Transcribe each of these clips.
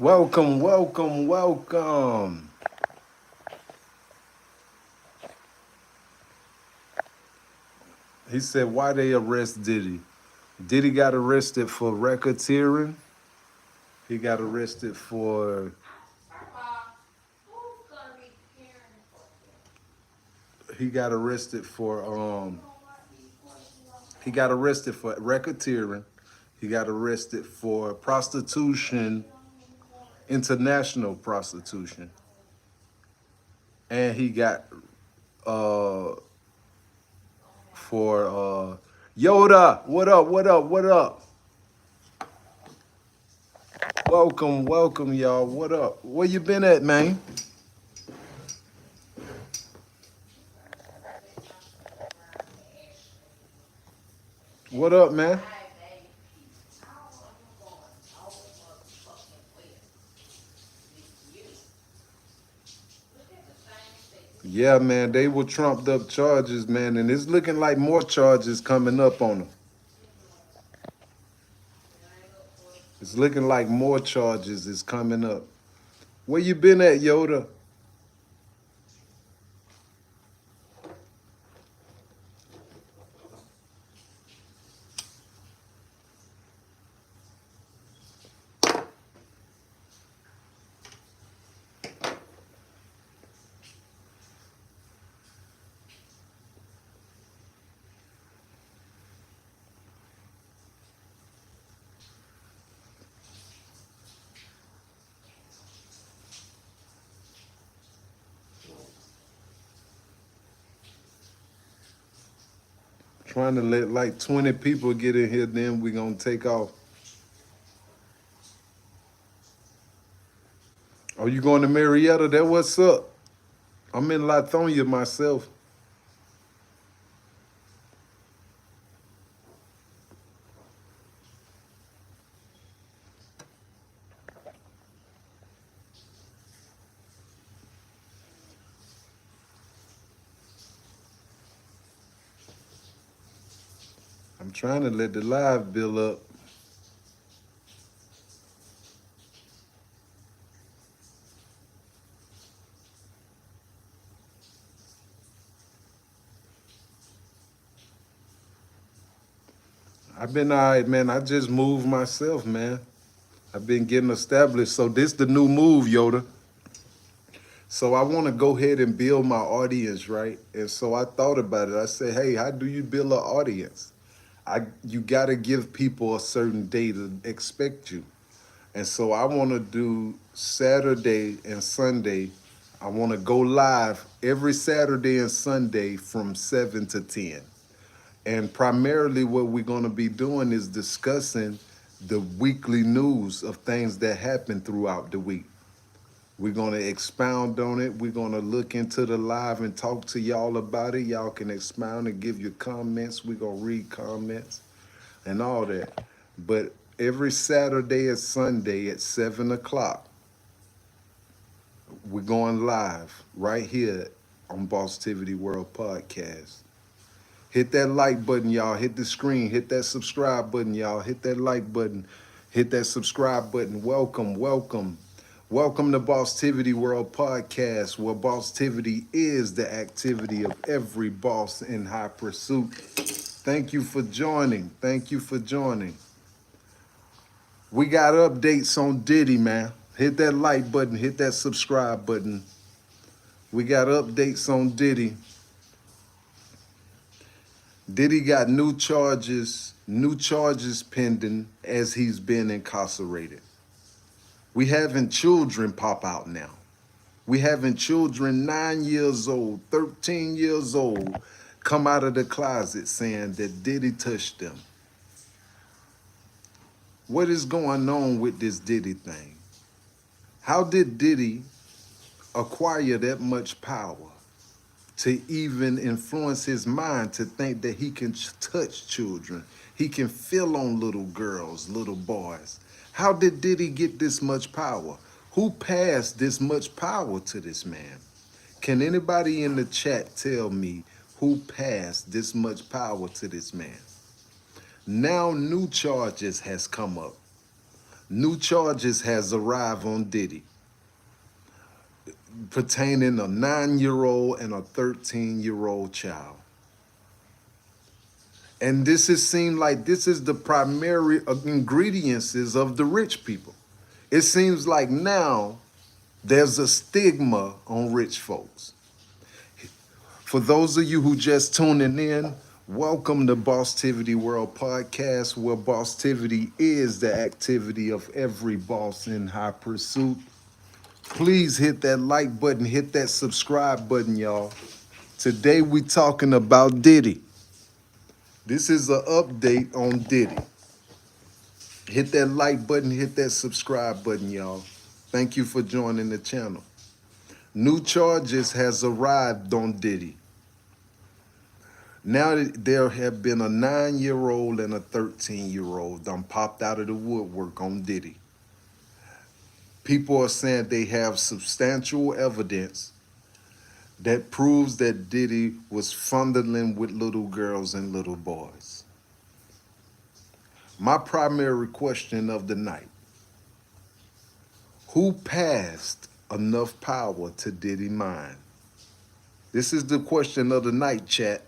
Welcome, welcome, welcome. He said, why they arrest Diddy? Diddy got arrested for racketeering. He got arrested for he got arrested for he got arrested for racketeering. He got arrested for prostitution, international prostitution. And he got uh for Yoda, what up, what up, what up? Welcome, welcome, y'all. What up? Where you been at, man? What up, man? Yeah, man, they were trumped up charges, man, and it's looking like more charges coming up on them. It's looking like more charges is coming up. Where you been at, Yoda? Trying to let like 20 people get in here, then we gonna take off. Oh, you going to Marietta? That what's up? I'm in Lithonia myself. I'm trying to let the live bill up. I've been all right, man. I just moved myself, man. I've been getting established. So this the new move, Yoda. So I want to go ahead and build my audience, right? And so I thought about it. I said, hey, how do you build an audience? You got to give people a certain day to expect you. And so I want to do Saturday and Sunday. I want to go live every Saturday and Sunday from 7 to 10. And primarily what we're going to be doing is discussing the weekly news of things that happen throughout the week. We're going to expound on it. We're going to look into the live and talk to y'all about it. Y'all can expound and give your comments. We're going to read comments and all that. But every Saturday and Sunday at 7 o'clock, we're going live right here on Bosstiviti World Podcast. Hit that like button, y'all. Hit the screen. Hit that subscribe button, y'all. Hit that like button. Hit that subscribe button. Welcome, welcome. Welcome to Bosstiviti World Podcast, where Bosstiviti is the activity of every boss in high pursuit. Thank you for joining. Thank you for joining. We got updates on Diddy, man. Hit that like button. Hit that subscribe button. We got updates on Diddy. Diddy got new charges pending as he's been incarcerated. We having children pop out now. We having children 9 years old, 13 years old, come out of the closet saying that Diddy touched them. What is going on with this Diddy thing? How did Diddy acquire that much power to even influence his mind to think that he can touch children? He can feel on little girls, little boys. How did Diddy get this much power? Who passed this much power to this man? Can anybody in the chat tell me who passed this much power to this man? Now new charges has come up. New charges has arrived on Diddy pertaining a 9-year-old and a 13-year-old child. And this is seemed like this is the primary ingredients of the rich people. It seems like now there's a stigma on rich folks. For those of you who just tuning in, welcome to Bosstiviti World Podcast, where Bosstiviti is the activity of every boss in high pursuit. Please hit that like button, hit that subscribe button, y'all. Today we talking about Diddy. This is an update on Diddy. Hit that like button, hit that subscribe button, y'all. Thank you for joining the channel. New charges has arrived on Diddy. Now there have been a 9-year-old and a 13-year-old done popped out of the woodwork on Diddy. People are saying they have substantial evidence that proves that Diddy was fondling with little girls and little boys. My primary question of the night: who passed enough power to Diddy's mind? This is the question of the night, chat.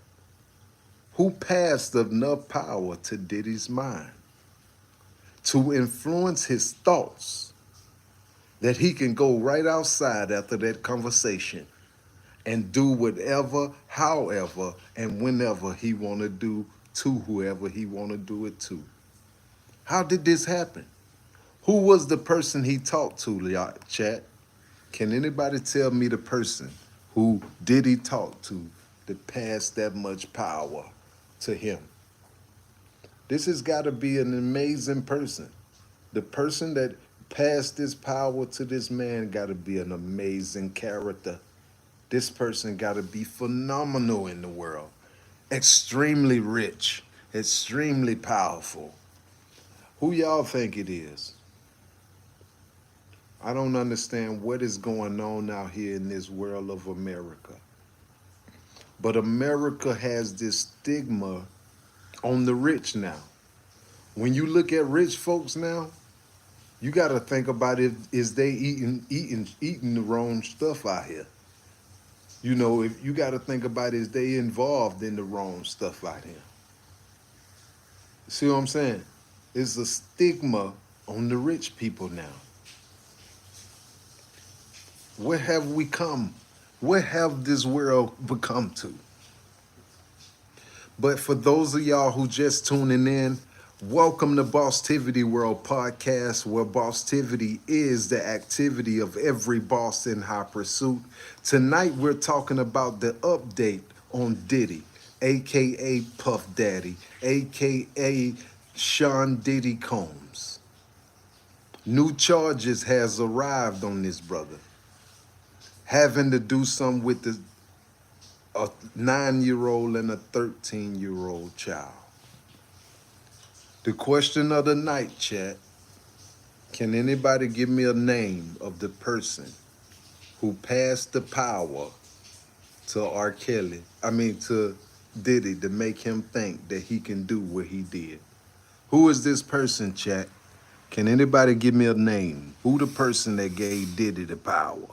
Who passed enough power to Diddy's mind to influence his thoughts that he can go right outside after that conversation and do whatever, however, and whenever he want to do to whoever he want to do it to? How did this happen? Who was the person he talked to, y'all, chat? Can anybody tell me the person who Diddy talk to that passed that much power to him? This has got to be an amazing person. The person that passed this power to this man got to be an amazing character. This person got to be phenomenal in the world. Extremely rich, extremely powerful. Who y'all think it is? I don't understand what is going on out here in this world of America. But America has this stigma on the rich now. When you look at rich folks now, you got to think about it, is they eating the wrong stuff out here? You know, if you got to think about it, is they involved in the wrong stuff out here? See what I'm saying? It's a stigma on the rich people now. Where have we come? Where have this world become to? But for those of y'all who just tuning in, welcome to Bosstiviti World Podcast, where Bosstiviti is the activity of every boss in high pursuit. Tonight we're talking about the update on Diddy, aka Puff Daddy, aka Sean Diddy Combs. New charges has arrived on this brother, having to do something with a 9-year-old and a 13-year-old child. The question of the night, chat: can anybody give me a name of the person who passed the power to to Diddy, to make him think that he can do what he did? Who is this person, chat? Can anybody give me a name? Who the person that gave Diddy the power?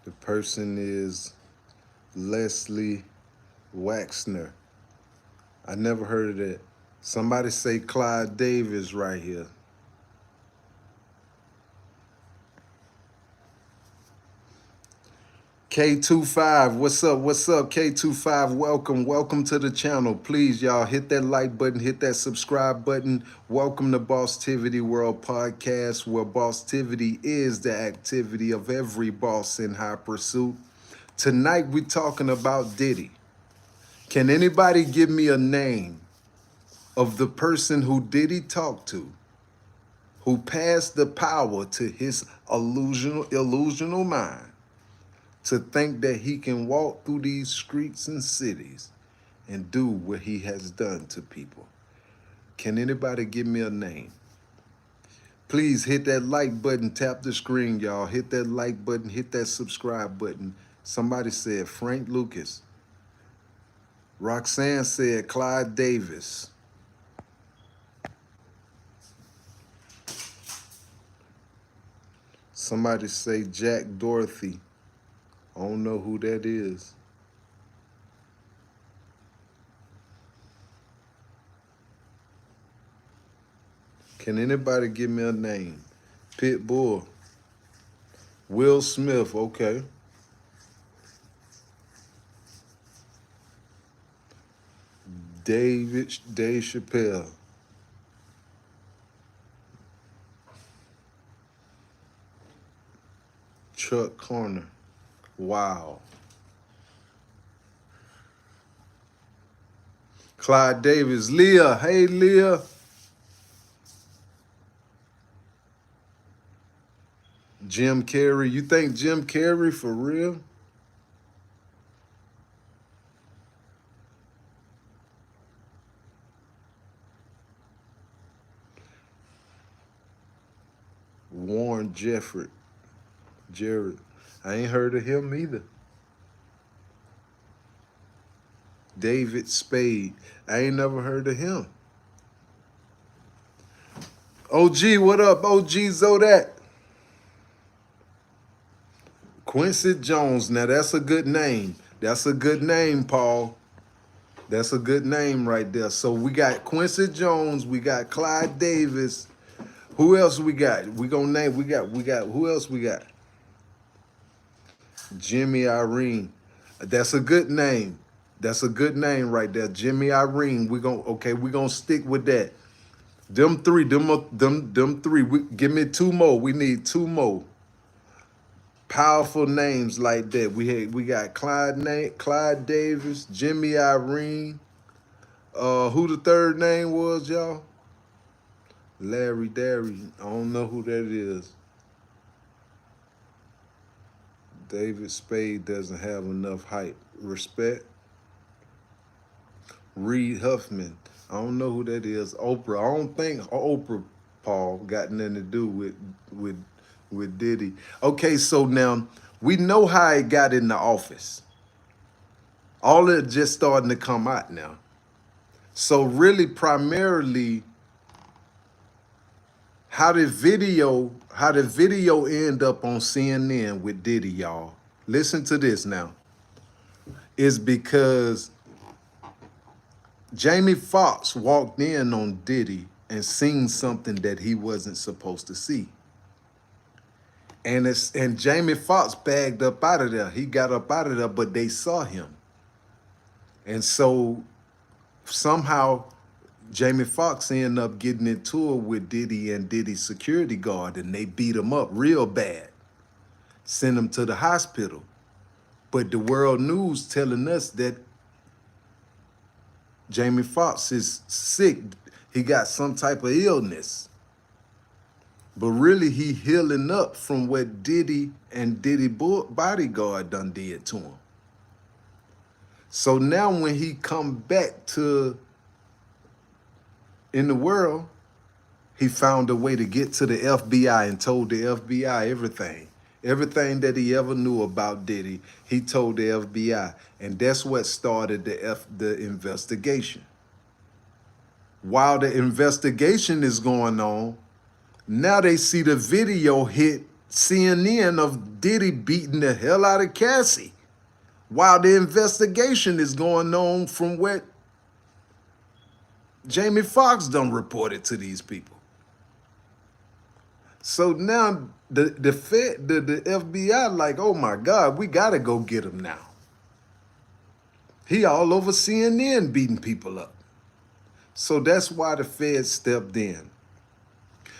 The person is Leslie Waxner. I never heard of that. Somebody say Clyde Davis right here. K25, what's up? What's up, K25? Welcome to the channel. Please, y'all, hit that like button, hit that subscribe button. Welcome to Bosstiviti World Podcast, where Bosstiviti is the activity of every boss in high pursuit. Tonight, we're talking about Diddy. Can anybody give me a name of the person who Diddy talked to, who passed the power to his illusional mind to think that he can walk through these streets and cities and do what he has done to people? Can anybody give me a name? Please hit that like button, tap the screen, y'all. Hit that like button, hit that subscribe button. Somebody said Frank Lucas. Roxanne said Clyde Davis. Somebody say Jack Dorothy. I don't know who that is. Can anybody give me a name? Pitbull. Will Smith, okay. Dave Chappelle. Chuck Corner. Wow. Clyde Davis. Leah. Hey, Leah. Jim Carrey. You think Jim Carrey for real? Warren Jeffrey. Jared. I ain't heard of him either. David Spade. I ain't never heard of him. OG, what up? OG Zodak. Quincy Jones. Now that's a good name. That's a good name, Paul. That's a good name right there. So we got Quincy Jones. We got Clyde Davis. Who else we got? We gonna name. We got. Who else we got? Jimmy Irene. That's a good name. That's a good name right there. Jimmy Irene. We gonna stick with that. Them three. Them three. Give me two more. We need two more powerful names like that. We got Clyde Davis, Jimmy Irene. Who the third name was, y'all? Larry Derry. I don't know who that is. David Spade doesn't have enough hype. Respect. Reed Huffman. I don't know who that is. Oprah. I don't think Oprah, Paul, got nothing to do with Diddy. Okay, so now we know how it got in the office. All of it just starting to come out now. So really, primarily, how did video end up on CNN with Diddy, y'all? Listen to this now. Is because Jamie Foxx walked in on Diddy and seen something that he wasn't supposed to see. And Jamie Foxx bagged up out of there. He got up out of there, but they saw him. And so somehow Jamie Foxx ended up getting into it with Diddy and Diddy's security guard, and they beat him up real bad, sent him to the hospital. But the world news telling us that Jamie Foxx is sick. He got some type of illness. But really, he healing up from what Diddy and Diddy bodyguard done did to him. So now when he come back to in the world, he found a way to get to the FBI and told the FBI everything. Everything that he ever knew about Diddy, he told the FBI. And that's what started the investigation. While the investigation is going on, now they see the video hit CNN of Diddy beating the hell out of Cassie while the investigation is going on from what Jamie Foxx done reported to these people. So now the FBI like, oh my God, we gotta go get him now. He all over CNN beating people up. So that's why the Fed stepped in.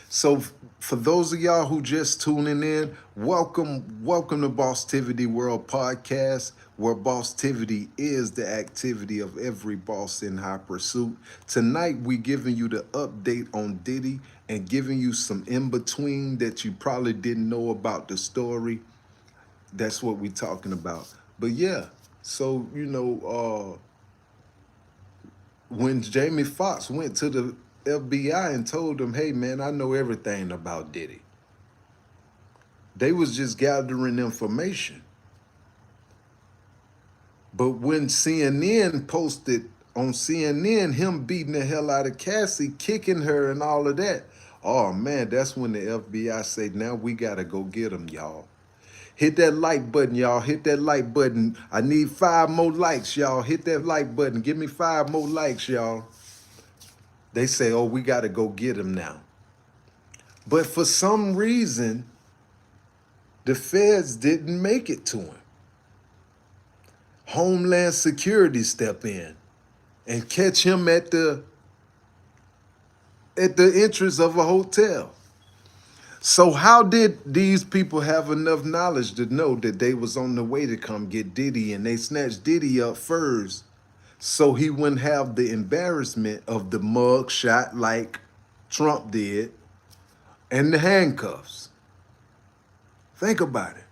So for those of y'all who just tuning in, welcome to Bosstiviti World Podcast, where Bosstiviti is the activity of every boss in high pursuit. Tonight, we giving you the update on Diddy and giving you some in-between that you probably didn't know about the story. That's what we talking about. But yeah, so, you know, when Jamie Foxx went to the FBI and told them, hey, man, I know everything about Diddy. They was just gathering information. But when CNN posted on CNN him beating the hell out of Cassie, kicking her and all of that, oh man, that's when the FBI say, now we gotta go get him, y'all. Hit that like button, y'all. Hit that like button. I need 5 more likes, y'all. Hit that like button. Give me 5 more likes, y'all. They say, oh, we gotta go get him now. But for some reason, the feds didn't make it to him. Homeland Security step in and catch him at the entrance of a hotel. So how did these people have enough knowledge to know that they was on the way to come get Diddy, and they snatched Diddy up first so he wouldn't have the embarrassment of the mug shot like Trump did and the handcuffs? Think about it.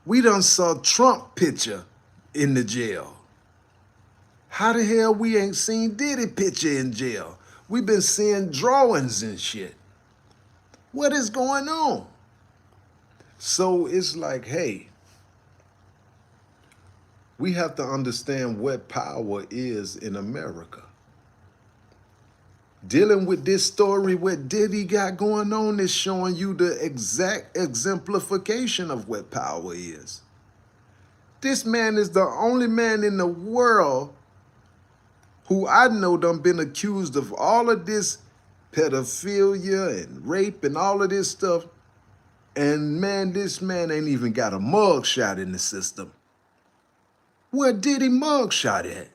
We done saw Trump picture in the jail. How the hell we ain't seen Diddy picture in jail? We've been seeing drawings and shit. What is going on? So it's like, hey, we have to understand what power is in America. Dealing with this story, what Diddy got going on, is showing you the exact exemplification of what power is. This man is the only man in the world who I know done been accused of all of this pedophilia and rape and all of this stuff. And man, this man ain't even got a mug shot in the system. Where did he mug shot at?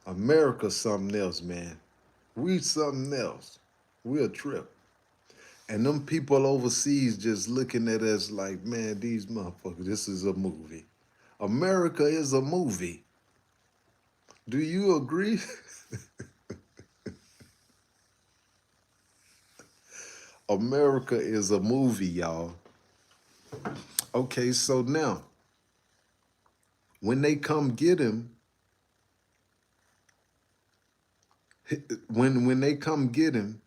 America's something else, man. We something else. We a trip. And them people overseas just looking at us like, man, these motherfuckers, this is a movie. America is a movie. Do you agree? America is a movie, y'all. Okay, so now, when they come get him, when they come get him,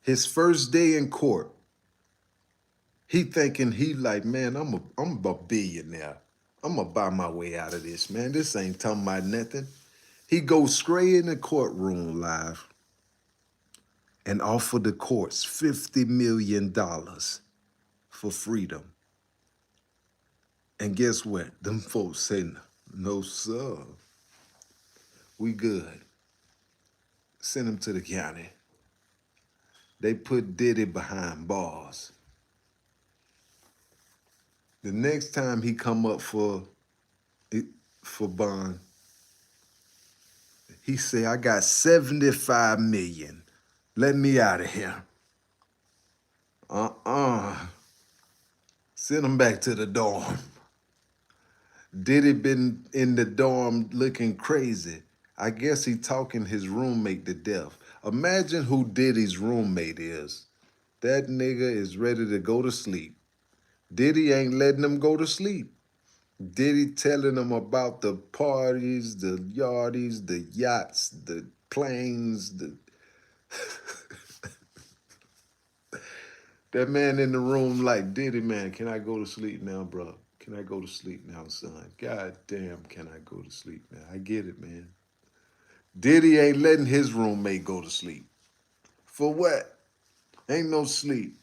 his first day in court, he thinking he like, man, I'm a billionaire. I'm gonna buy my way out of this, man. This ain't talking about nothing. He goes straight in the courtroom live and offer the courts $50 million for freedom. And guess what? Them folks say, no, sir. We good. Send him to the county. They put Diddy behind bars. The next time he come up for bond, he say, I got 75 million. Let me out of here. Send him back to the dorm. Diddy been in the dorm looking crazy. I guess he talking his roommate to death. Imagine who Diddy's roommate is. That nigga is ready to go to sleep. Diddy ain't letting him go to sleep. Diddy telling them about the parties, the yardies, the yachts, the planes, that man in the room like, Diddy, man, can I go to sleep now, bro? Can I go to sleep now, son? God damn, can I go to sleep now? I get it, man. Diddy ain't letting his roommate go to sleep. For what? Ain't no sleep.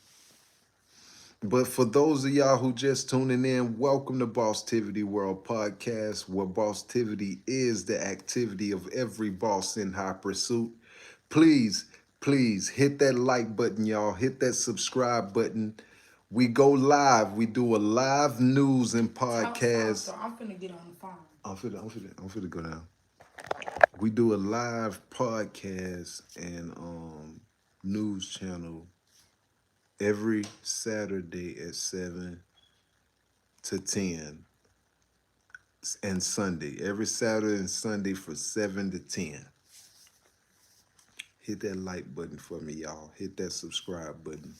But for those of y'all who just tuning in, welcome to Bosstiviti World Podcast, where Bosstiviti is the activity of every boss in high pursuit. Please, please hit that like button, y'all. Hit that subscribe button. We go live. We do a live news and podcast. I'm finna get on the phone. I'm finna go down. We do a live podcast and news channel every Saturday at 7 to 10 and Sunday. Every Saturday and Sunday for 7 to 10. Hit that like button for me, y'all. Hit that subscribe button.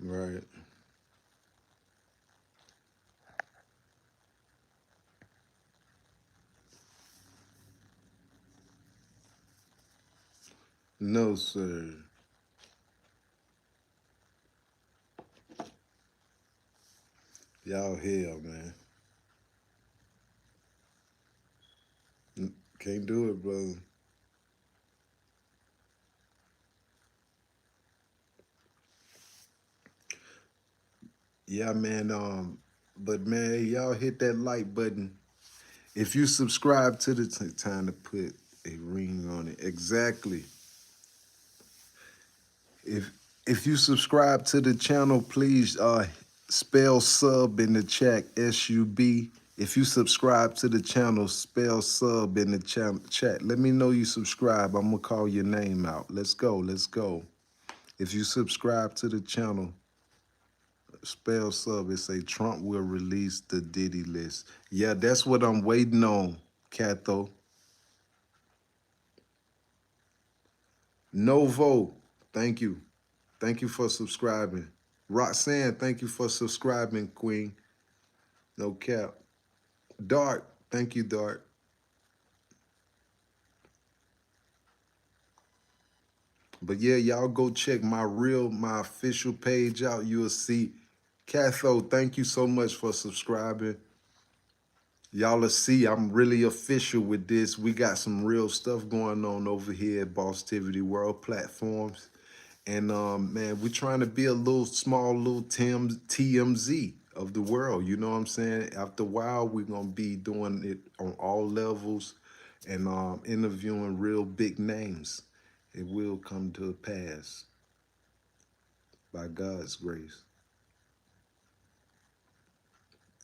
Right. No, sir. Y'all hell, man. Can't do it, brother. Yeah, man. But man, y'all hit that like button. If you subscribe to the time to put a ring on it. Exactly. If if you subscribe to the channel, please spell sub in the chat, SUB. If you subscribe to the channel, spell sub in the chat. Let me know you subscribe. I'm gonna call your name out. Let's go. Let's go. If you subscribe to the channel, spell sub. It say Trump will release the Diddy list. Yeah, that's what I'm waiting on, Catho. Novo, thank you. Thank you for subscribing. Roxanne, thank you for subscribing, Queen. No cap. Dark, thank you, Dark. But yeah, y'all go check my official page out. You'll see. Catho, thank you so much for subscribing. Y'all will see I'm really official with this. We got some real stuff going on over here at Bosstiviti World Platforms. And man, we're trying to be a little small little TMZ of the world. You know what I'm saying? After a while, we're gonna be doing it on all levels and interviewing real big names. It will come to pass by God's grace.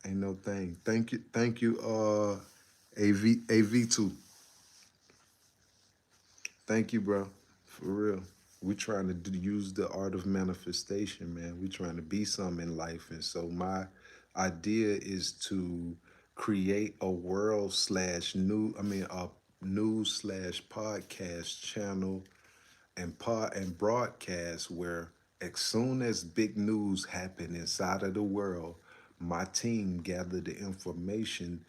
Ain't no thing. Thank you, AV2. Thank you, bro. For real. We trying to use the art of manifestation, man. We trying to be something in life. And so my idea is to create a world slash new, I mean, a news slash podcast channel and broadcast where as soon as big news happen inside of the world, my team gather the information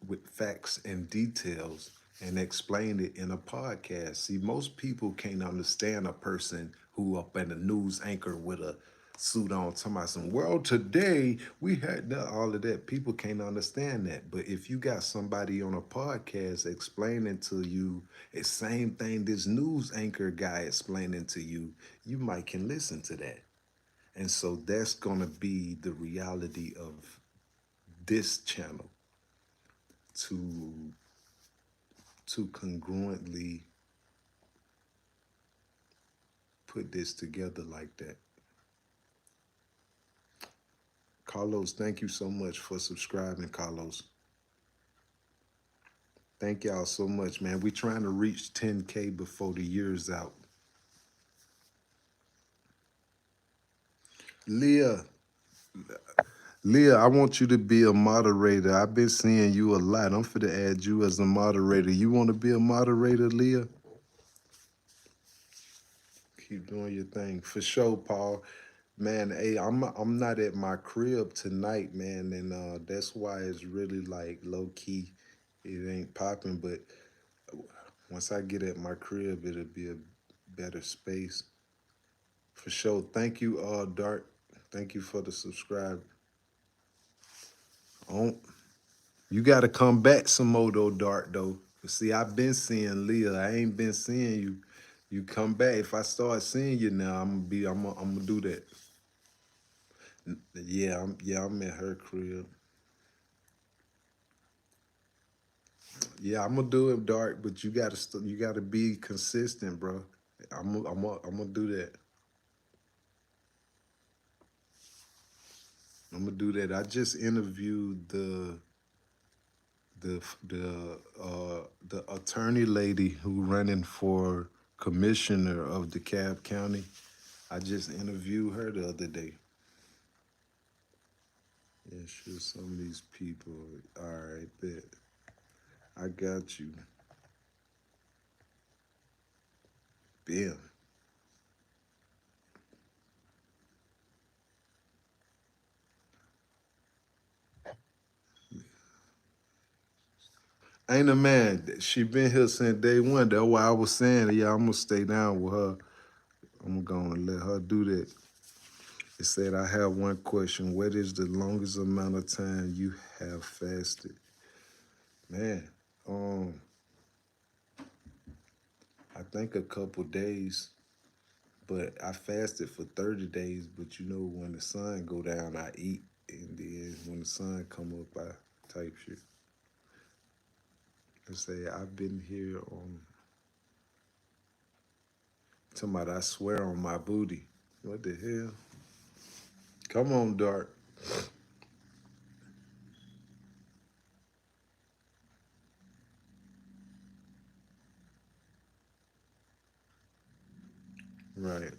with facts and details and explain it in a podcast. See, most people can't understand a person who up in a news anchor with a suit on talking about some, well, today we had all of that. People can't understand that. But if you got somebody on a podcast explaining to you the same thing this news anchor guy explaining to you, you might can listen to that. And so that's gonna be the reality of this channel to congruently put this together like that. Carlos, thank you so much for subscribing, Carlos. Thank y'all so much, man. We trying to reach 10K before the year's out. Leah, Leah, I want you to be a moderator. I've been seeing you a lot. I'm finna add you as a moderator. You want to be a moderator, Leah? Keep doing your thing. For sure, Paul. Man, hey, I'm not at my crib tonight, man, and that's why it's really like low key. It ain't popping, but once I get at my crib, it'll be a better space. For sure. Thank you, Dark. Thank you for the subscribe. Oh, you got to come back some more though, Dark though. See, I've been seeing Leah. I ain't been seeing you. You come back. If I start seeing you now, I'm gonna do that. Yeah, I'm at her crib. Yeah, I'm gonna do it, Dark. But you gotta be consistent, bro. I'm gonna do that. I'm gonna do that. I just interviewed the attorney lady who running for commissioner of DeKalb County. I just interviewed her the other day. Yeah, sure. Some of these people. All right, bet. I got you. Bam. Ain't a man. She been here since day one. That's why I was saying, yeah, I'm gonna stay down with her. I'm gonna let her do that. It said, I have one question. What is the longest amount of time you have fasted? Man, um, I think a couple days, but I fasted for 30 days. But you know, when the sun go down, I eat, and then when the sun come up, I type shit. I say I've been here on. Talking about I swear on my booty. What the hell? Come on, Dark. Right.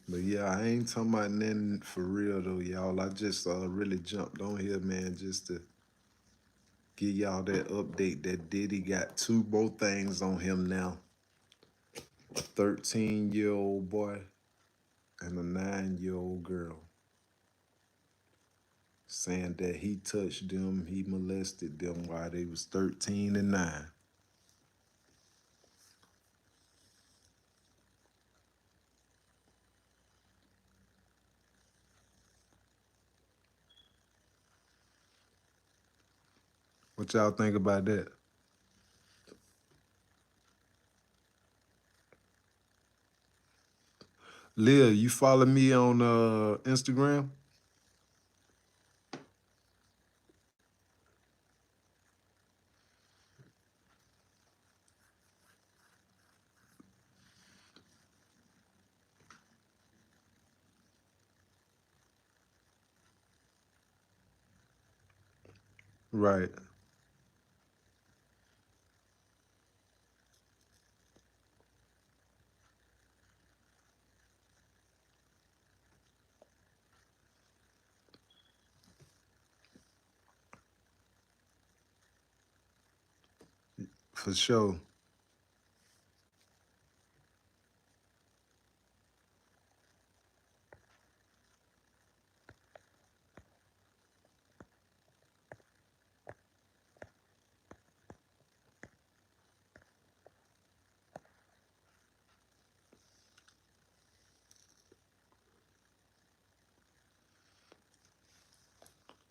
But yeah, I ain't talking about nothing for real though, y'all. I just really jumped on here, man, just to give y'all that update that Diddy got two more things on him now. A 13-year-old boy and a 9-year-old girl. Saying that he touched them, he molested them while they was 13 and 9. What y'all think about that? Leah, you follow me on Instagram? Right. For sure.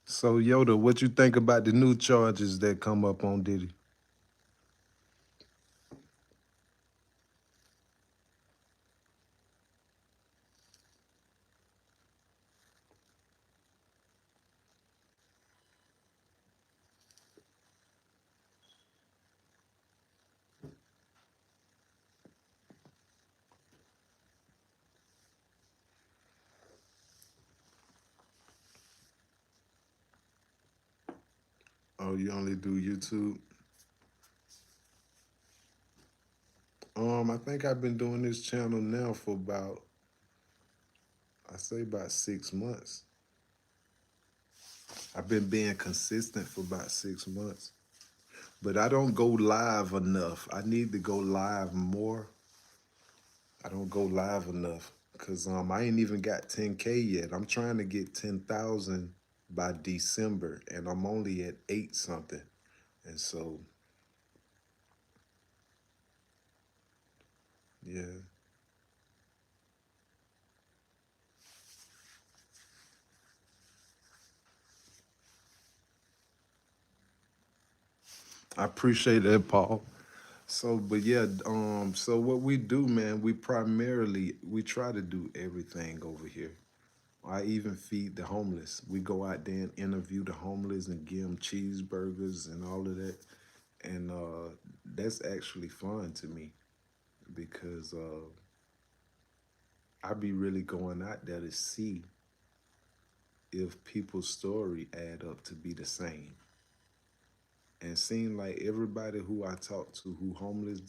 So Yoda, what you think about the new charges that come up on Diddy? Oh, you only do YouTube? I think I've been doing this channel now for about, I say about 6 months. I've been being consistent for about 6 months. But I don't go live enough. I need to go live more. I don't go live enough. Cause I ain't even got 10K yet. I'm trying to get 10,000 by December and I'm only at 8 something. And so yeah. I appreciate that, Paul. So, but yeah, so what we do, man, we try to do everything over here. I even feed the homeless. We go out there and interview the homeless and give them cheeseburgers and all of that. And that's actually fun to me because I be really going out there to see if people's story add up to be the same. And seem like everybody who I talk to who homeless,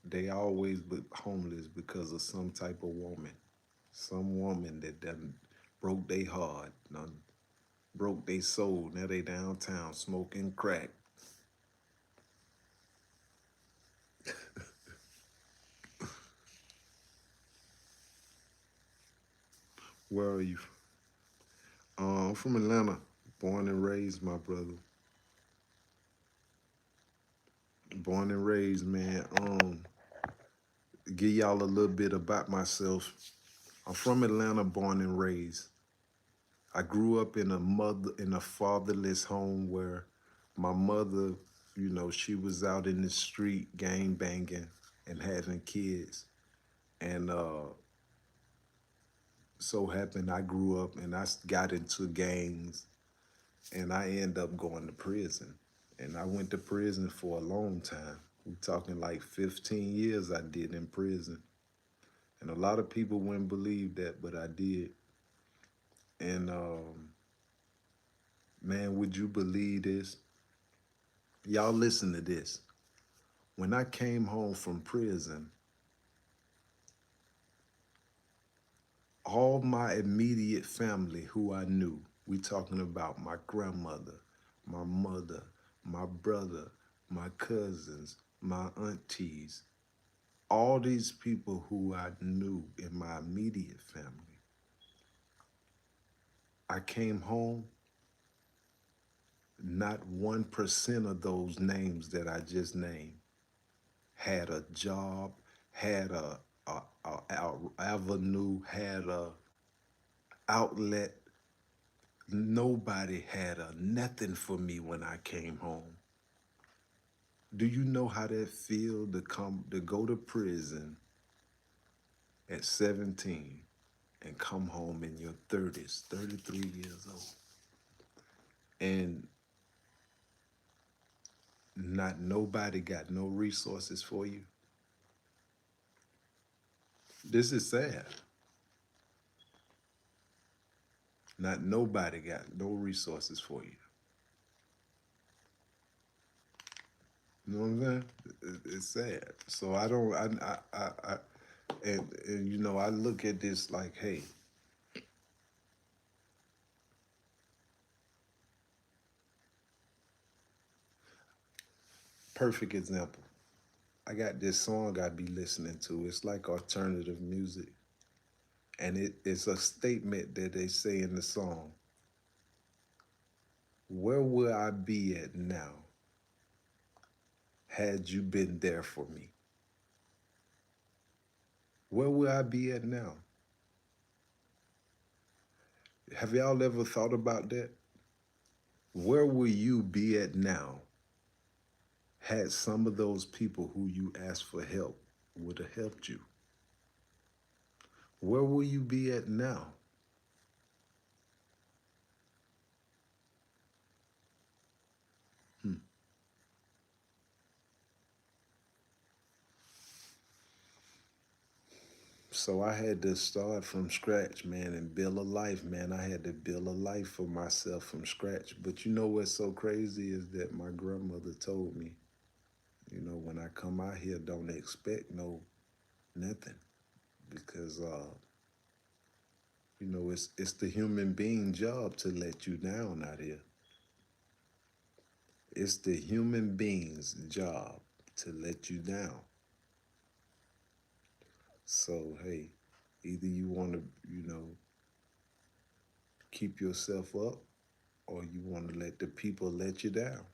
they always be homeless because of some type of woman. Some woman that done broke their heart, done broke their soul. Now they downtown smoking crack. Where are you? I'm from Atlanta, born and raised, my brother. Born and raised, man. Give y'all a little bit about myself. I'm from Atlanta, born and raised. I grew up in a fatherless home where my mother, she was out in the street gang banging and having kids. And so happened I grew up and got into gangs and I end up going to prison. And I went to prison for a long time. We're talking like 15 years I did in prison. And a lot of people wouldn't believe that, but I did. And man, would you believe this? Y'all listen to this. When I came home from prison, all my immediate family who I knew, we talking about my grandmother, my mother, my brother, my cousins, my aunties, all these people who I knew in my immediate family. I came home, not 1% of those names that I just named had a job, had a avenue, had a outlet. Nobody had a nothing for me when I came home. Do you know how that feel to go to prison at 17 and come home in your 30s, 33 years old, and not nobody got no resources for you? This is sad. Not nobody got no resources for you. You know what I'm saying? It's sad. So I don't. And I look at this like, hey, perfect example. I got this song I be listening to. It's like alternative music, and it's a statement that they say in the song. Where would I be at now had you been there for me? Where would I be at now? Have y'all ever thought about that? Where will you be at now had some of those people who you asked for help would have helped you? Where will you be at now? Hmm. So I had to start from scratch, man, and build a life, man. I had to build a life for myself from scratch. But you know what's so crazy is that my grandmother told me, when I come out here, don't expect no nothing, because it's the human being job to let you down out here. It's the human being's job to let you down. So hey, either you want to, keep yourself up, or you want to let the people let you down,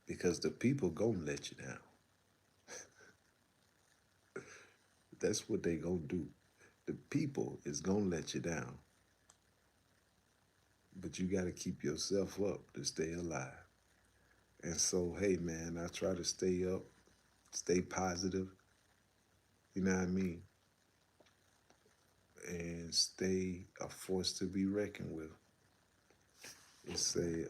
because the people gonna let you down. That's what they gonna do. The people is gonna let you down, but you gotta keep yourself up to stay alive. And so, hey man, I try to stay up, stay positive, you know what I mean, and stay a force to be reckoned with. It say,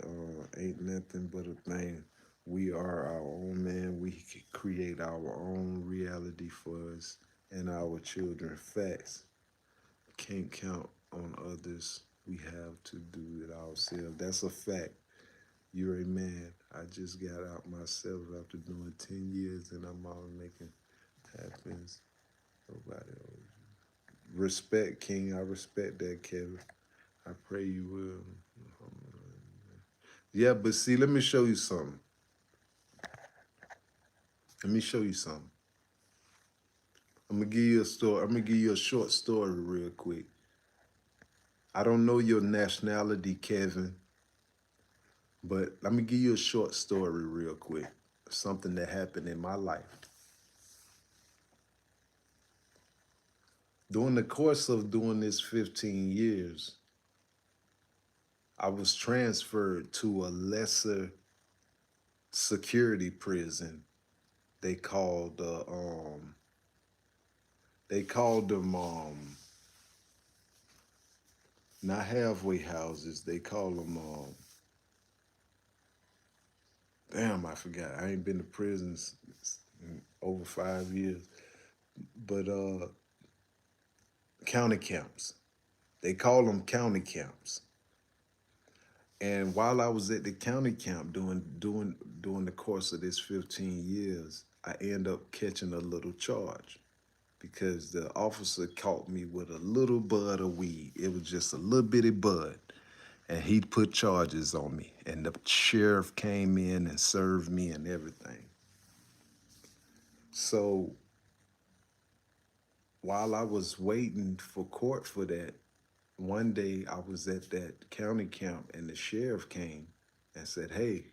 ain't nothing but a thing. We are our own man. We can create our own reality for us and our children. Facts. Can't count on others. We have to do it ourselves. That's a fact. You're a man. I just got out myself after doing 10 years and I'm out making happens. Nobody else. Respect, King. I respect that, Kevin. I pray you will. Yeah, but see, let me show you something. Let me show you something. I'm gonna give you a story. I'm gonna give you a short story real quick. I don't know your nationality, Kevin, but let me give you a short story real quick. Something that happened in my life. During the course of doing this 15 years, I was transferred to a lesser security prison. They called they called them not halfway houses. They call them damn, I forgot. I ain't been to prisons in over 5 years, but county camps. They call them county camps. And while I was at the county camp during the course of this 15 years, I end up catching a little charge because the officer caught me with a little bud of weed. It was just a little bitty bud. And he put charges on me. And the sheriff came in and served me and everything. So while I was waiting for court for that, one day I was at that county camp and the sheriff came and said, "Hey,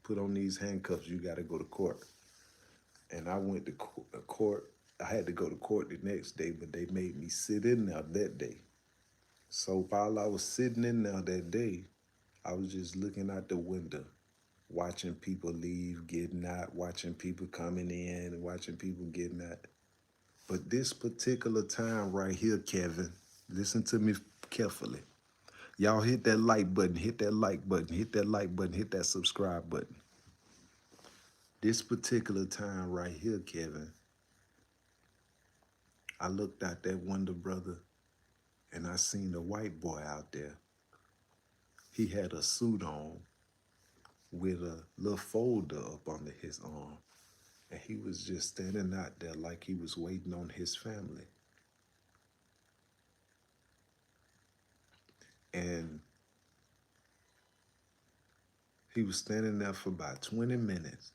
put on these handcuffs, you got to go to court." And I went to court. I had to go to court the next day, but they made me sit in there that day. So while I was sitting in there that day, I was just looking out the window, watching people leave, getting out, watching people coming in, and watching people getting out. But this particular time right here, Kevin, listen to me carefully. Y'all hit that like button, hit that like button, hit that like button, hit that subscribe button. This particular time right here, Kevin, I looked out that window, brother, and I seen a white boy out there. He had a suit on with a little folder up under his arm. And he was just standing out there like he was waiting on his family. And he was standing there for about 20 minutes.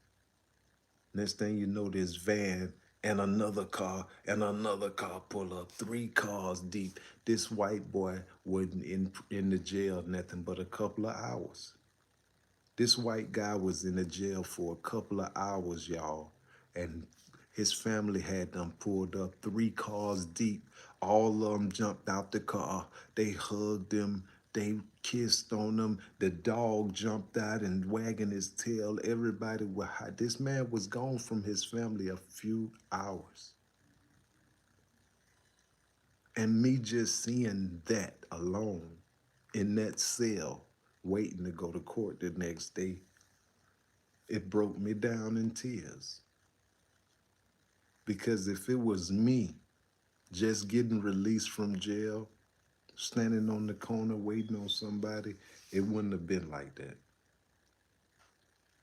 Next thing you know, this van and another car pull up, 3 cars deep. This white boy wasn't in the jail nothing but a couple of hours. This white guy was in the jail for a couple of hours, y'all. And his family had them pulled up 3 cars deep. All of them jumped out the car. They hugged him. They kissed on him. The dog jumped out and wagging his tail. Everybody was high. This man was gone from his family a few hours. And me just seeing that alone in that cell, waiting to go to court the next day, it broke me down in tears. Because if it was me just getting released from jail, standing on the corner waiting on somebody, it wouldn't have been like that.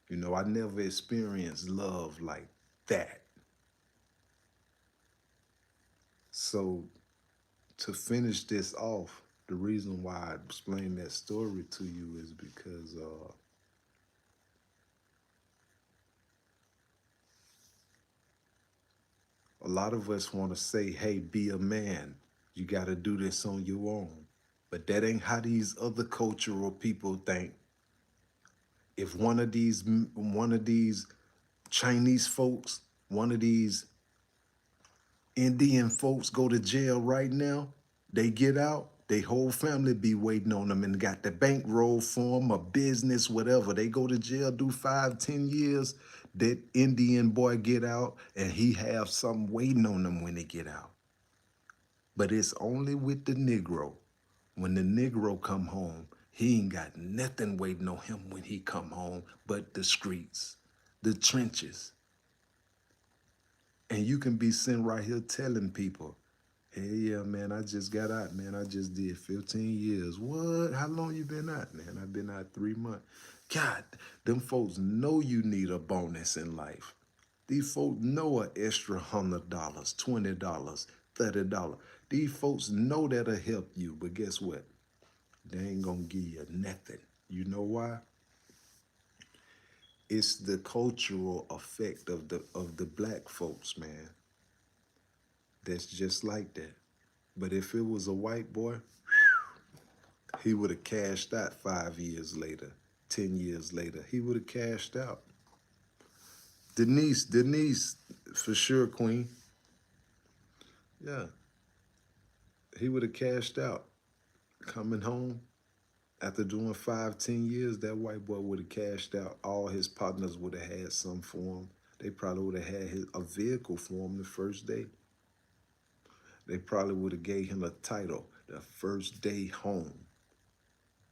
You know, I never experienced love like that. So to finish this off, the reason why I explained that story to you is because a lot of us want to say, hey, be a man. You got to do this on your own. But that ain't how these other cultural people think. If one of these Chinese folks, one of these Indian folks go to jail right now, they get out, they whole family be waiting on them and got the bankroll for them, a business, whatever. They go to jail, do 5, 10 years. That Indian boy get out and he have something waiting on them when they get out. But it's only with the Negro. When the Negro come home, he ain't got nothing waiting on him when he come home but the streets, the trenches. And you can be sitting right here telling people, hey, yeah, man, I just got out, man. I just did 15 years. What? How long you been out, man? I've been out 3 months. God, them folks know you need a bonus in life. These folks know an extra $100, $20, $30. These folks know that'll help you, but guess what? They ain't gonna give you nothing. You know why? It's the cultural effect of the black folks, man. That's just like that. But if it was a white boy, He would have cashed out 5 years later, 10 years later. He would have cashed out. Denise, for sure, Queen. Yeah, he would have cashed out. Coming home after doing 5, 10 years, that white boy would have cashed out. All his partners would have had some for him. They probably would have had a vehicle for him the first day. They probably would have gave him a title, the first day home.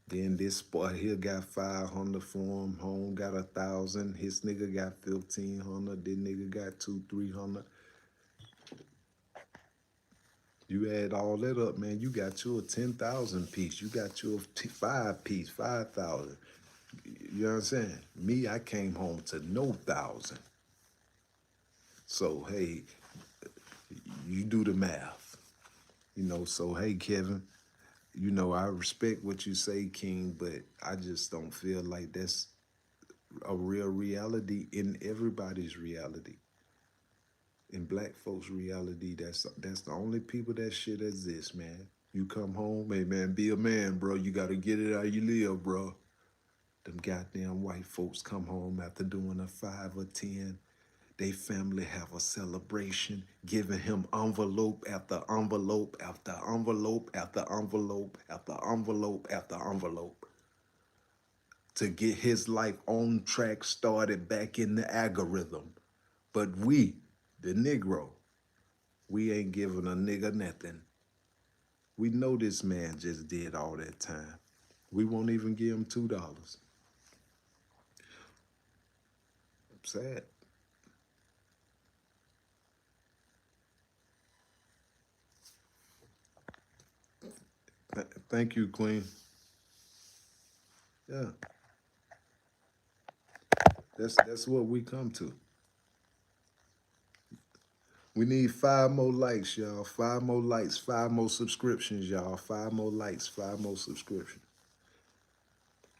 Then this boy here got 500 for him. Home got 1,000. His nigga got 1,500. This nigga got 200, 300. You add all that up, man. You got you a 10,000 piece. You got you a 5 piece, 5,000. You know what I'm saying? Me, I came home to no 1,000. So hey, you do the math. So hey, Kevin. I respect what you say, King, but I just don't feel like that's a real reality in everybody's reality. In black folks' reality, that's the only people that shit exists, man. You come home, hey man, be a man, bro. You gotta get it how you live, bro. Them goddamn white folks come home after doing a 5 or 10. They family have a celebration, giving him envelope after envelope after envelope after envelope after envelope after envelope to get his life on track, started back in the algorithm. But we, the Negro, we ain't giving a nigga nothing. We know this man just did all that time. We won't even give him $2. Sad. Thank you, Queen. Yeah, that's what we come to. We need 5 more likes, y'all. 5 more likes, 5 more subscriptions, y'all. 5 more likes, 5 more subscriptions.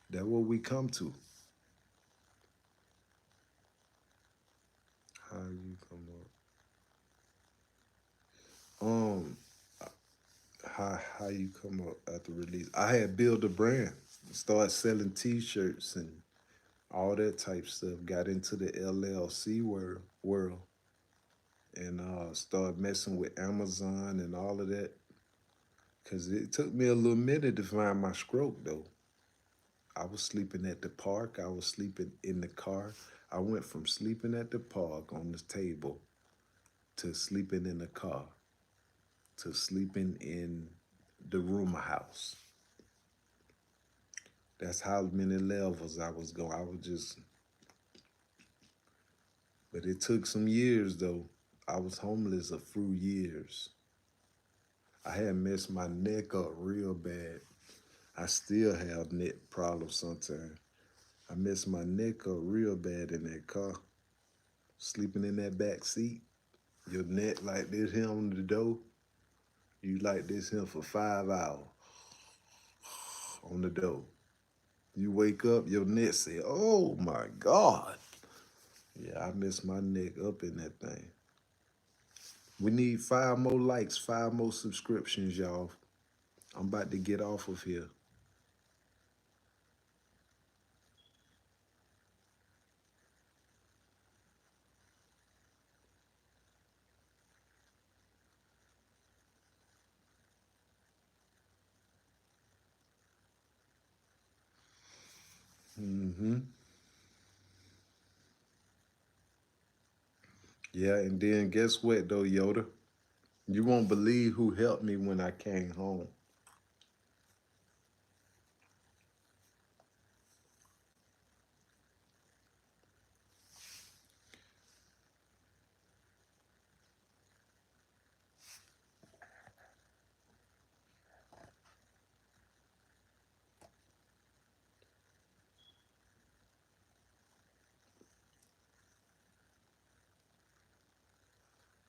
That's what we come to. How you come up? How you come up after release? I had built a brand, started selling T-shirts and all that type stuff. Got into the LLC world and started messing with Amazon and all of that. Cause it took me a little minute to find my stroke though. I was sleeping at the park. I was sleeping in the car. I went from sleeping at the park on the table to sleeping in the car to sleeping in the room house. That's how many levels I was going. I was just, but it took some years though. I was homeless a few years. I had messed my neck up real bad. I still have neck problems sometimes. I messed my neck up real bad in that car. Sleeping in that back seat. Your neck like this here on the door. You like this here for 5 hours on the door. You wake up, your neck say, oh my God. Yeah, I messed my neck up in that thing. We need 5 more likes, 5 more subscriptions, y'all. I'm about to get off of here. Mm-hmm. Yeah, and then guess what though, Yoda? You won't believe who helped me when I came home.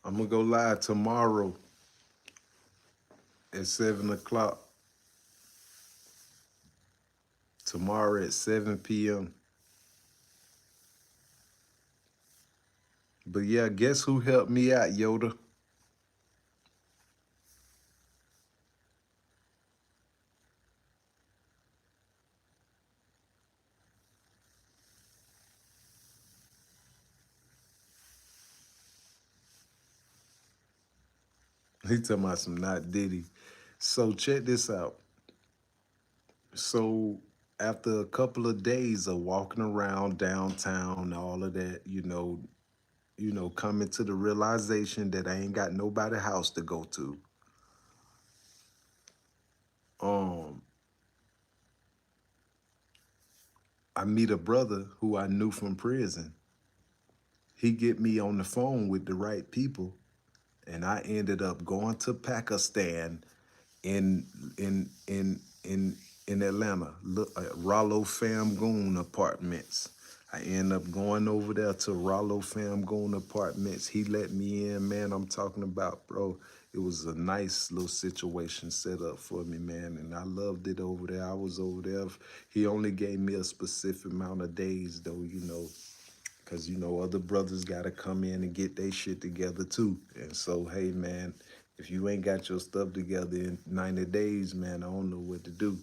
I'm gonna go live tomorrow at 7 o'clock. Tomorrow at 7 p.m. But yeah, guess who helped me out, Yoda? He talking about some not Diddy. So check this out. So after a couple of days of walking around downtown, all of that, coming to the realization that I ain't got nobody house to go to. Um, I meet a brother who I knew from prison. He get me on the phone with the right people, and I ended up going to Pakistan in in in in in Atlanta, Rollo Famgoon Apartments. I end up going over there to Rollo Famgoon Apartments. He let me in, man. I'm talking about, bro. It was a nice little situation set up for me, man, and I loved it over there. I was over there. He only gave me a specific amount of days, though, because other brothers got to come in and get their shit together too. And so, hey, man, if you ain't got your stuff together in 90 days, man, I don't know what to do.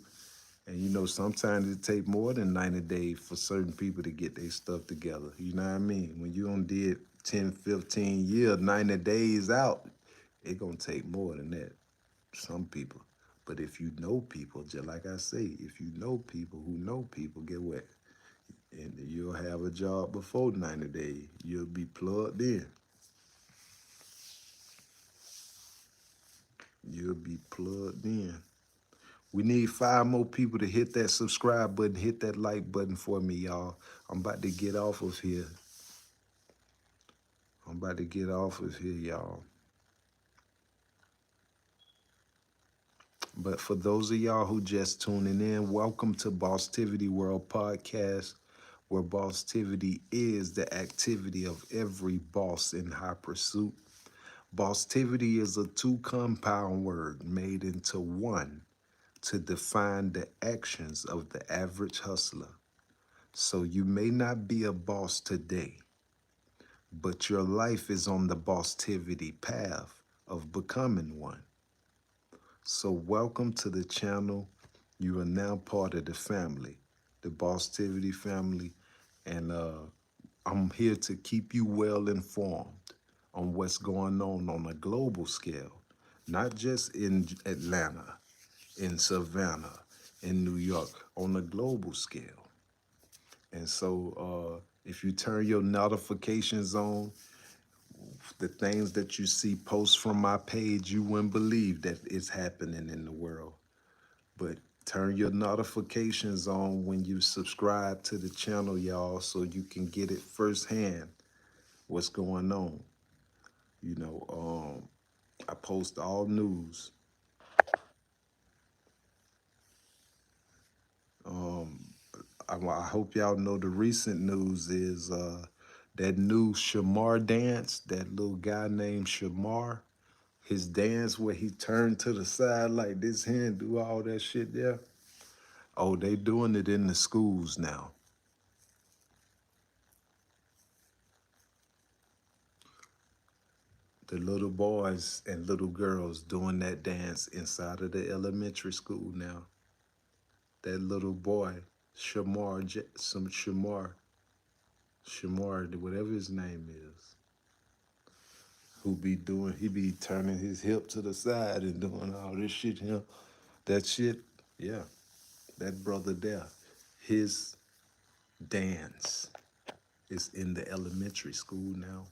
And sometimes it take more than 90 days for certain people to get their stuff together. You know what I mean? When you done did 10, 15 years, 90 days out, it gonna take more than that. Some people. But if you know people, just like I say, if you know people who know people, get what? And you'll have a job before 90 days. You'll be plugged in. You'll be plugged in. We need 5 more people to hit that subscribe button, hit that like button for me, y'all. I'm about to get off of here. I'm about to get off of here, y'all. But for those of y'all who just tuning in, welcome to Bosstivity World Podcast, where Bosstivity is the activity of every boss in high pursuit. Bosstivity is a 2 compound word made into one to define the actions of the average hustler. So you may not be a boss today, but your life is on the Bosstivity path of becoming one. So welcome to the channel. You are now part of the family, the Bosstivity family, and I'm here to keep you well informed on what's going on a global scale, not just in Atlanta, in Savannah, in New York, on a global scale. And so if you turn your notifications on, the things that you see posts from my page, you wouldn't believe that it's happening in the world. But turn your notifications on when you subscribe to the channel, y'all, so you can get it firsthand what's going on. I post all news. I hope y'all know the recent news is that new Shamar dance, that little guy named Shamar, his dance where he turned to the side like this here and do all that shit there. Oh, they doing it in the schools now. The little boys and little girls doing that dance inside of the elementary school now. That little boy, Shamar, whatever his name is, he be turning his hip to the side and doing all this shit here. That shit, yeah, that brother there, his dance is in the elementary school now.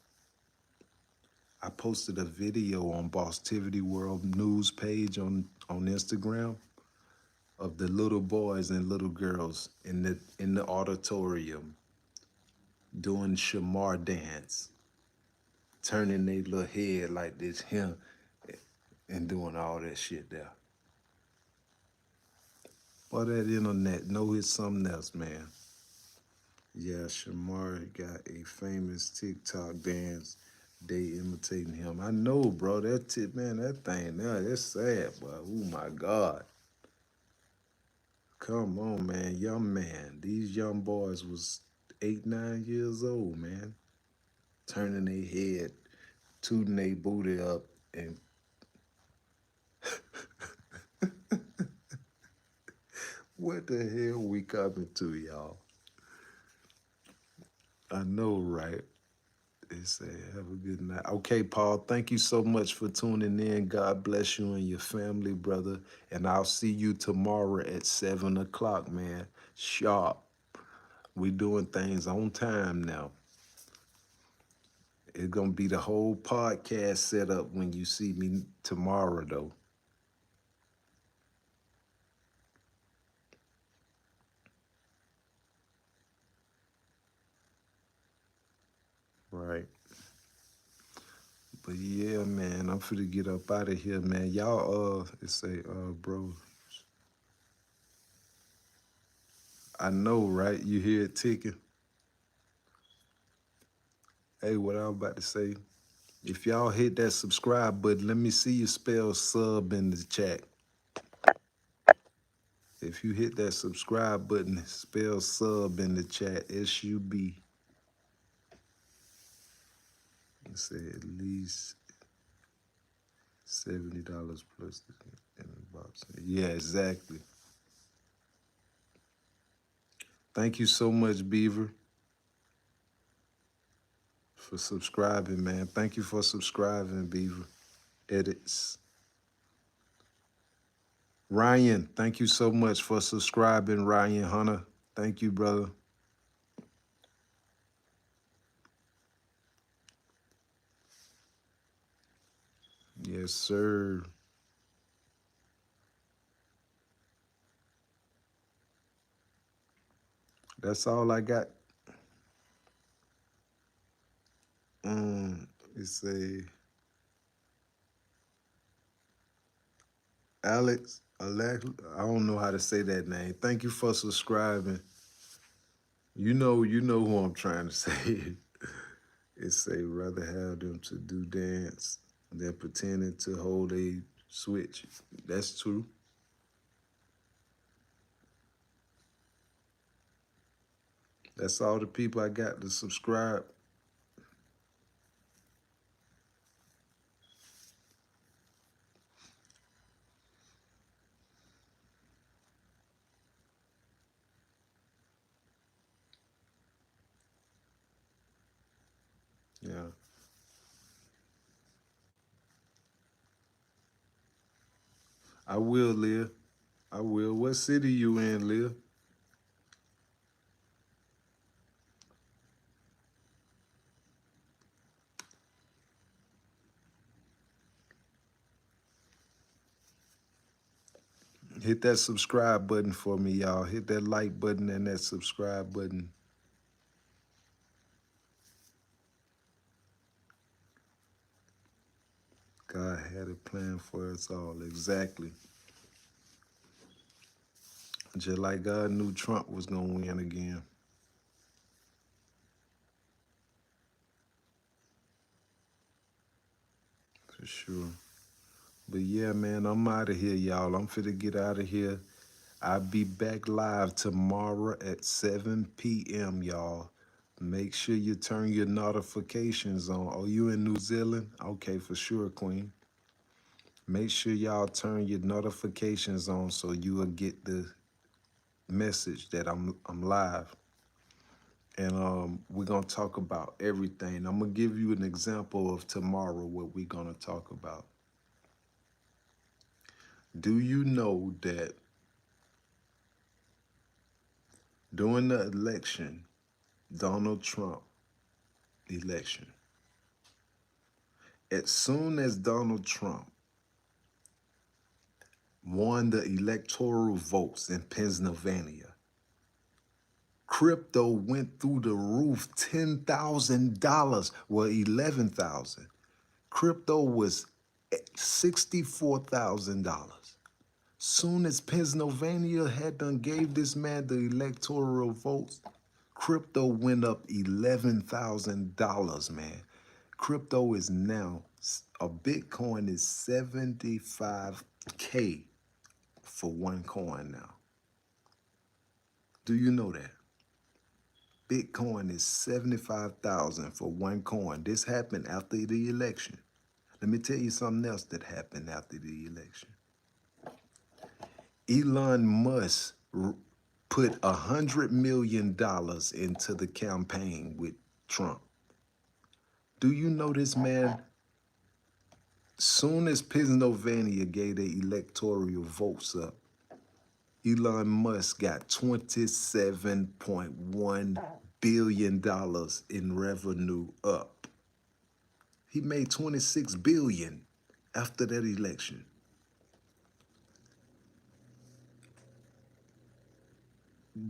I posted a video on Bosstivity World News page on Instagram of the little boys and little girls in the auditorium doing Shamar dance, turning their little head like this here and doing all that shit there. But that internet know it's something else, man. Yeah, Shamar got a famous TikTok dance. They imitating him. I know, bro. That thing there, it's sad, but oh my God. Come on, man. Young man. These young boys was 8, 9 years old, man. Turning their head, tooting their booty up, and what the hell we coming to, y'all? I know, right? They say, have a good night. Okay, Paul, thank you so much for tuning in. God bless you and your family, brother. And I'll see you tomorrow at 7 o'clock, man. Sharp. We doing things on time now. It's going to be the whole podcast set up when you see me tomorrow, though. Right. But yeah, man, I'm finna get up out of here, man. Y'all, it say, bro, I know, right? You hear it ticking. Hey, what I'm about to say, if y'all hit that subscribe button, let me see you spell sub in the chat. If you hit that subscribe button, spell sub in the chat, S-U-B. Say at least $70 plus in the box. Yeah, exactly. Thank you so much, Beaver, for subscribing, man. Thank you for subscribing, Beaver. Edits. Ryan, thank you so much for subscribing, Ryan Hunter. Thank you, brother. Yes, sir. That's all I got. It's a Alex, I don't know how to say that name. Thank you for subscribing. You know who I'm trying to say. It say rather have them to do dance than pretending to hold a switch. That's true. That's all the people I got to subscribe. Yeah. I will, Leah. I will. What city you in, Leah? Hit that subscribe button for me, y'all. Hit that like button and that subscribe button. God had a plan for us all. Exactly. Just like God knew Trump was going to win again. For sure. But yeah, man, I'm out of here, y'all. I'm finna get out of here. I'll be back live tomorrow at 7 p.m., y'all. Make sure you turn your notifications on. Oh, you in New Zealand? Okay, for sure, Queen. Make sure y'all turn your notifications on so you will get the message that I'm live. And we're gonna talk about everything. I'm gonna give you an example of tomorrow what we're gonna talk about. Do you know that during the election, Donald Trump election, as soon as Donald Trump won the electoral votes in Pennsylvania, crypto went through the roof, $10,000, well, 11,000. Crypto was $64,000. Soon as Pennsylvania had done gave this man the electoral votes, crypto went up $11,000, man. Crypto is now, a Bitcoin is 75K for one coin now. Do you know that? Bitcoin is 75,000 for one coin. This happened after the election. Let me tell you something else that happened after the election. Elon Musk put $100 million into the campaign with Trump. Do you know this man? Soon as Pennsylvania gave their electoral votes up, Elon Musk got $27.1 billion in revenue up. He made $26 billion after that election.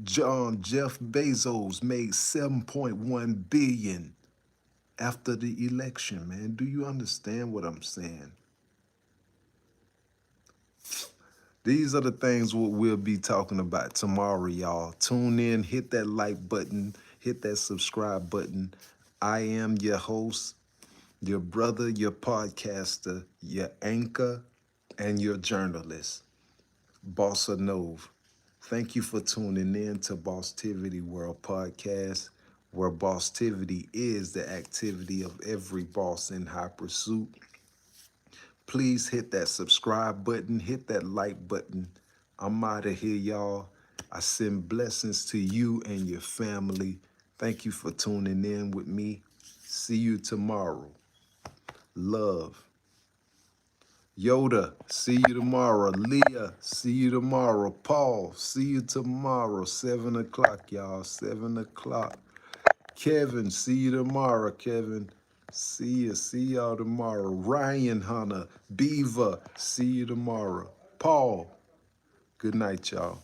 Jeff Bezos made $7.1 billion after the election, man. Do you understand what I'm saying? These are the things what we'll be talking about tomorrow, y'all. Tune in, hit that like button, hit that subscribe button. I am your host, your brother, your podcaster, your anchor, and your journalist, Bossa Nove. Thank you for tuning in to Bosstiviti World Podcast, where Bosstiviti is the activity of every boss in high pursuit. Please hit that subscribe button, hit that like button. I'm out of here, y'all. I send blessings to you and your family. Thank you for tuning in with me. See you tomorrow. Love. Yoda, see you tomorrow. Leah, see you tomorrow. Paul, see you tomorrow. 7 o'clock, y'all. 7 o'clock. Kevin, see you tomorrow, Kevin. See you. See y'all tomorrow. Ryan Hunter, Beaver, see you tomorrow. Paul, good night, y'all.